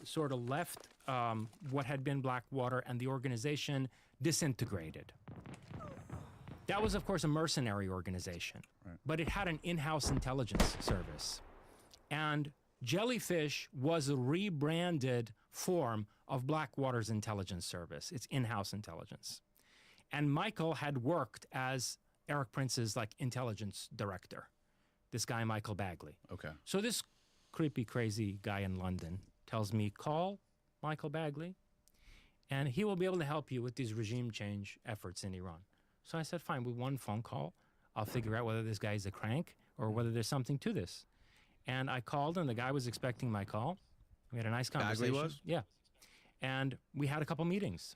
sort of left what had been Blackwater, and the organization disintegrated. That was, of course, a mercenary organization, but it had an in-house intelligence service. And Jellyfish was a rebranded form of Blackwater's intelligence service, its in-house intelligence. And Michael had worked as Eric Prince's intelligence director, this guy Michael Bagley. Okay. So this creepy, crazy guy in London tells me, call Michael Bagley, and he will be able to help you with these regime change efforts in Iran. So I said, fine, with one phone call, I'll figure out whether this guy is a crank or whether there's something to this. And I called, and the guy was expecting my call. We had a nice conversation. Bagley was? Yeah. And we had a couple meetings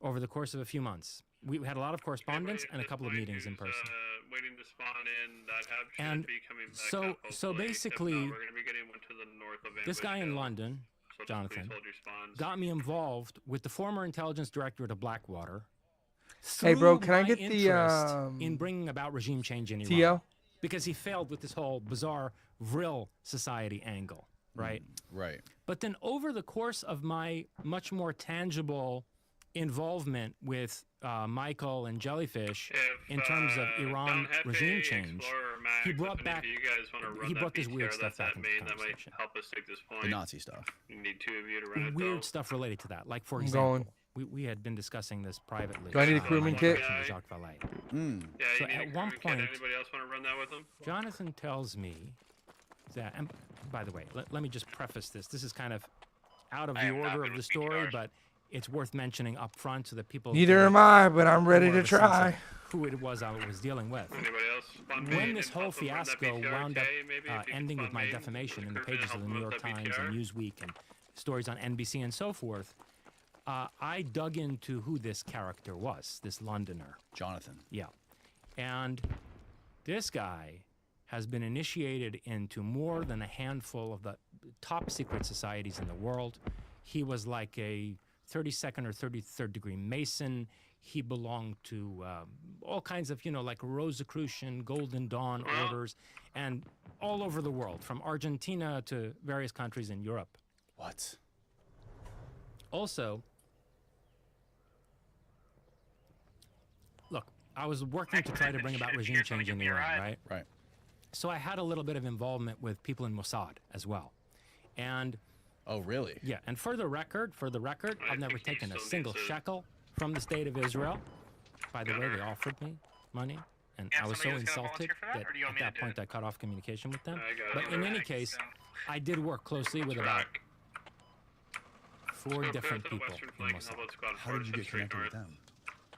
over the course of a few months. We had a lot of correspondence and a couple of meetings in person. Waiting to spawn in, that should And be coming back so, up, so hopefully. basically, If not, we're going to be getting one to the north of this guy in Ambush Hill. London, So just Jonathan, please hold your spawns. got me involved with the former intelligence directorate of Blackwater. Hey, bro, through can I my get the, interest in bringing about regime change in Iran? TL? Because he failed with this whole bizarre Vril society angle, right? Right. But then over the course of my much more tangible involvement with Michael and Jellyfish in terms of Iran regime change, he brought back, he brought this weird stuff back into the that might conversation. help us take this point. The Nazi stuff. You need two of you to run it, Weird though. stuff related to that. Like, for I'm example, going. we had been discussing this privately. Do I need a in crewman my kit? interaction with Jacques Vallée. Yeah, So you need at a one crew kit. point- Anybody else want to run that with him? Jonathan tells me that, and by the way, let me just preface this. This is kind of out of I the am not order good of the with story, PTRs. but it's worth mentioning up front so that people Neither get am I, but I'm ready more to of a sense of try. who it was I was dealing with. Anybody else? Spawn When me this and whole also run that fiasco BTR, wound up okay? Maybe if you ending with spawn my me, defamation in the recruit me to pages of help the New with York that Times BTR. and Newsweek and stories on NBC and so forth, I dug into who this character was, this Londoner. Jonathan. Yeah. And this guy has been initiated into more than a handful of the top secret societies in the world. He was like a 32nd or 33rd degree Mason. He belonged to all kinds of, like Rosicrucian, Golden Dawn orders, and all over the world, from Argentina to various countries in Europe. What? Also, look, I was working to try to bring about regime change in Iran, right? Right. So I had a little bit of involvement with people in Mossad as well. And Oh, really? yeah, and for the record, I've never think he taken a still single needs to- shekel from the state of Israel. By the way, they offered me money, and Yeah, I was so somebody who's gonna insulted volunteer for that, that or do you want at me to that do point it? I cut off communication with them. I got But it. in any Alright, case, so- I did work closely with about Track. 4 Go different to the people western in flank and Mossad. help out squad How did you force get straight connected with north. them?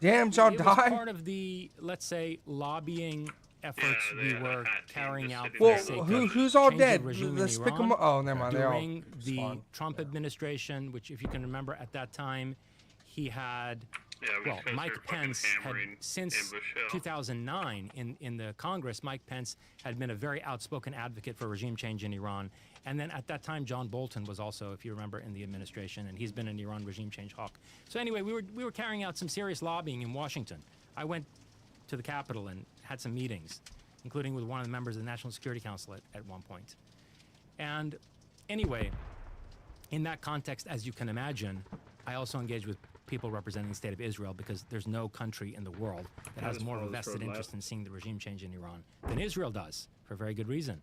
Damn, y'all It was died. part of the, let's say, lobbying efforts they we had a were hat team carrying just out sitting for Well, the sake of who's all changing dead? the regime in Let's pick Iran them up. Oh, never mind. They all during the spawned. Trump administration, which, if you can remember, at that time, he had, Yeah, we well, just gotta Mike start fucking Pence had, hammering since Ambush Hill. 2009 in the Congress, Mike Pence had been a very outspoken advocate for regime change in Iran. And then at that time, John Bolton was also, if you remember, in the administration, and he's been an Iran regime change hawk. So anyway, we were carrying out some serious lobbying in Washington. I went to the Capitol and had some meetings, including with one of the members of the National Security Council at one point. And anyway, in that context, as you can imagine, I also engaged with people representing the state of Israel, because there's no country in the world that has just more of a follow this vested road interest left. in seeing the regime change in Iran than Israel does, for very good reason.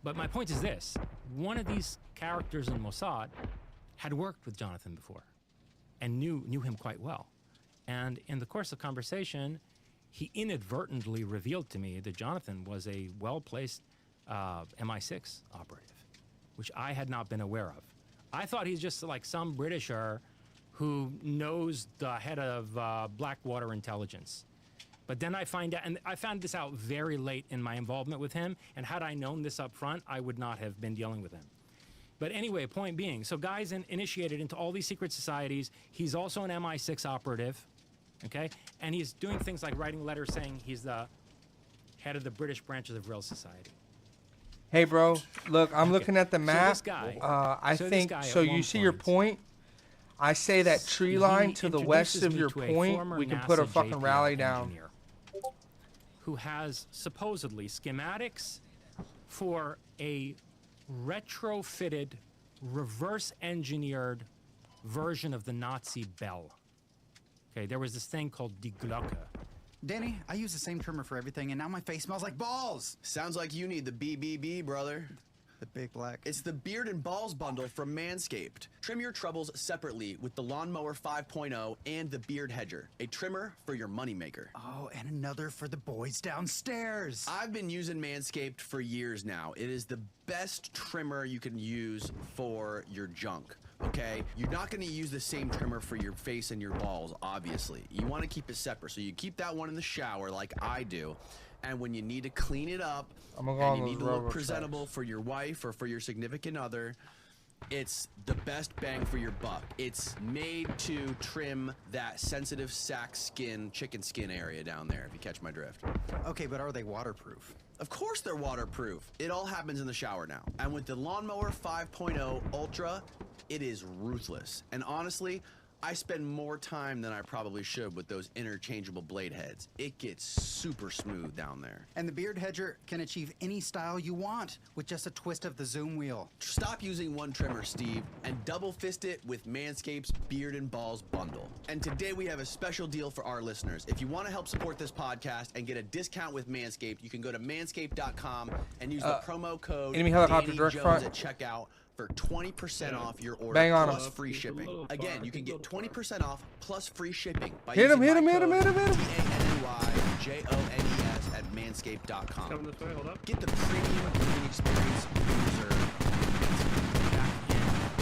But my point is this: one of these characters in Mossad had worked with Jonathan before and knew him quite well. And in the course of conversation, he inadvertently revealed to me that Jonathan was a well-placed MI6 operative, which I had not been aware of. I thought he's just like some Britisher who knows the head of Blackwater intelligence. But then I find out, and I found this out very late in my involvement with him, and had I known this up front, I would not have been dealing with him. But anyway, point being, so guy's initiated into all these secret societies. He's also an MI6 operative, okay? And he's doing things like writing letters saying he's the head of the British branch of the Vril Society. Hey, bro. Look, I'm looking at the So map. this guy- I so this think guy so. at You one see your point- point. I say that tree line to the west introduces of me your to a point. former We can put a NASA fucking JPL rally down. engineer who has supposedly schematics for a retrofitted reverse engineered version of the Nazi bell. Okay, there was this thing called Die Glocke. Danny, I use the same trimmer for everything, and now my face smells like balls. Sounds like you need the BBB, brother. The big black. It's the Beard and Balls bundle from Manscaped. Trim your troubles separately with the Lawnmower 5.0 and the Beard Hedger, a trimmer for your moneymaker. Oh, and another for the boys downstairs. I've been using Manscaped for years now. It is the best trimmer you can use for your junk. Okay, you're not going to use the same trimmer for your face and your balls, obviously. You want to keep it separate, so you keep that one in the shower like I do. And when you need to clean it up I'm gonna go and on you those need to look railroad presentable tracks. for your wife or for your significant other, it's the best bang for your buck. It's made to trim that sensitive sack skin, chicken skin area down there, if you catch my drift. Okay, but are they waterproof? Of course they're waterproof. It all happens in the shower now. And with the Lawnmower 5.0 Ultra, it is ruthless. And honestly, I spend more time than I probably should with those interchangeable blade heads. It gets super smooth down there. And the Beard Hedger can achieve any style you want with just a twist of the zoom wheel. Stop using one trimmer, Steve, and double fist it with Manscaped's Beard and Balls bundle. And today we have a special deal for our listeners. If you want to help support this podcast and get a discount with Manscaped, you can go to manscaped.com and use the promo code enemy helicopter Danny direct Jones front. at checkout for 20% off your order Bang on plus him. free shipping. Again, you can get 20% off plus free shipping by Hit him, using hit him, my hit him, code hit him, hit him. DANNYJONES at manscaped.com. Coming this way, hold up. Get the premium grooming experience you deserve. Back in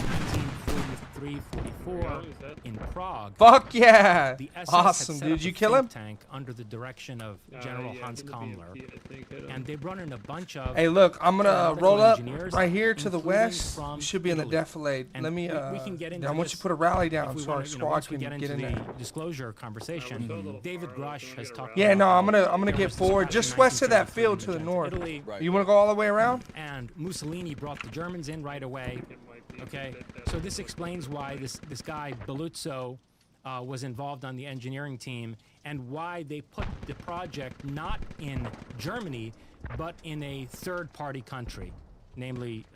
1943, 44 Yeah, is that- in Prague. Fuck yeah! The SS Awesome, had set dude. up Did you a kill think him? tank under the direction of General yeah, Hans in the Kammler, BMP, I think, hit him. and they brought in a bunch of. Hey, look, I'm gonna aeronautical roll up engineers, right here to the including west. from You should be in the Italy. defilade. And Let me. we can get into I want you this to put a rally if down we so our wanna, squad once we can get get into in the there. disclosure We're conversation, still a little David far, Grush so we has get talked. around. Yeah, about no, how I'm gonna there get was this forward back just in west of that 1933 field to the Magenta, north. Italy, Right. You want to go all the way around? and Mussolini brought the Germans in right away. It might be a Okay, bit so this explains why this guy Beluzzo was involved on the engineering team, and why they put the project not in Germany, but in a third-party country, namely,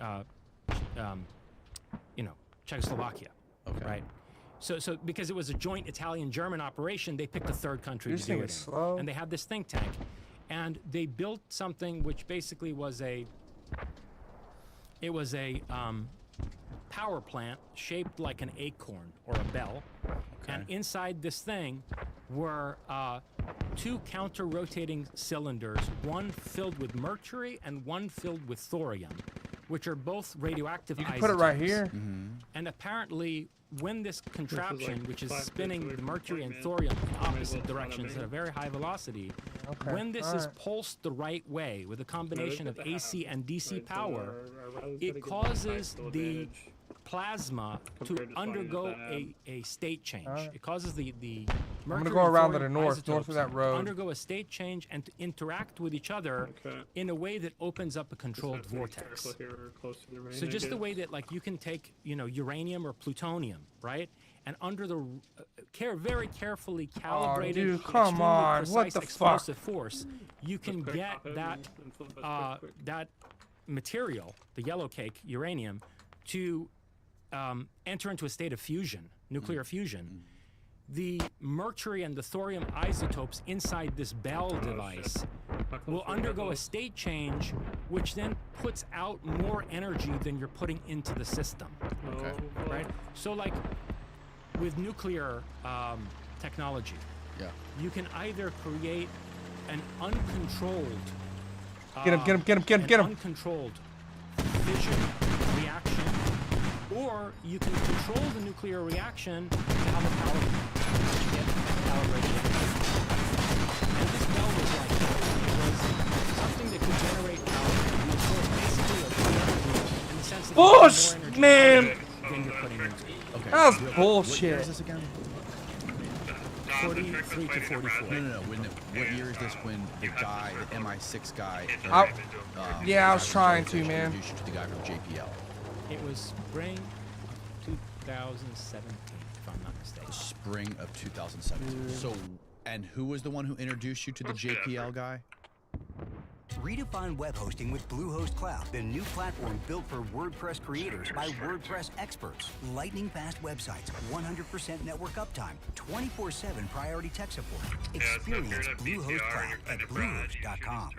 Czechoslovakia. Okay. Right. So because it was a joint Italian-German operation, they picked a third country This to do thing it is in. slow. And they had this think tank, and they built something which basically was a power plant shaped like an acorn or a bell. And inside this thing were two counter-rotating cylinders, one filled with mercury and one filled with thorium, which are both radioactive You can isotopes. put it right here. And apparently, when this contraption, like which is 5 bits spinning away the from mercury point, and man. thorium in Might as well opposite throw that directions in. at a very high velocity, Okay, when this is alright. pulsed the right way with a combination of Look at the AC half. and DC Right, so power, our router's gotta it get that causes tactical the advantage. plasma to compared to undergo finding a state change. Alright. It causes the gonna mercury go and around to thorium the north isotopes of that road. to undergo a state change and to interact with each other Okay. in a way that opens up a controlled Just have to be vortex. careful here, we're close to the rain, So I just the guess. way that like you can take uranium or plutonium, right, and under the very carefully calibrated, dude, come extremely on, precise what the fuck? explosive force, you can quick, get pop it that and flip us quick. that material, the yellow cake uranium, to enter into a state of fusion, nuclear fusion. The mercury and the thorium isotopes inside this Bell device How close will are we? undergo How a close? state change, which then puts out more energy than you're putting into the system, Oh, right? So like with nuclear technology, Yeah. you can either create an uncontrolled Get him, get him, get him, get him, an get him. uncontrolled fission reaction, or you can control the nuclear reaction to have a power get calibrated. And this bell was like that. It was something that could generate power. It was sort of basically a free energy in the sense that you Bullsh, get more energy man. out of it than you're putting into it. Okay. That was What year is bullshit. this again? Nah, the 43 trick was to fighting a 44. Bradley. No. What year is this when the guy, the MI6 guy, I- the Yeah, I was guy from trying Jellyfish to, man. introduced you to the guy from JPL? It was spring of 2017, if I'm not mistaken. Spring of 2017. So, and who was the one who introduced you to the JPL guy? Redefine web hosting with Bluehost Cloud, the new platform built for WordPress creators by WordPress experts. Lightning-fast websites, 100% network uptime, 24/7 priority tech support. Experience Bluehost Cloud at bluehost.com.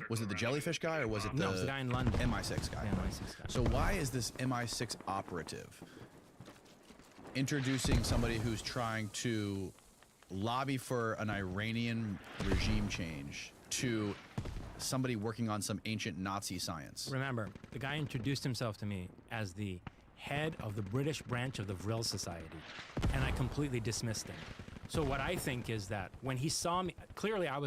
Was it the jellyfish guy or was it the No, it was the guy in London. MI6 guy? Yeah, MI6 guy. So why is this MI6 operative introducing somebody who's trying to lobby for an Iranian regime change to somebody working on some ancient Nazi science? Remember, the guy introduced himself to me as the head of the British branch of the Vril Society, and I completely dismissed him. So what I think is that when he saw me, clearly I was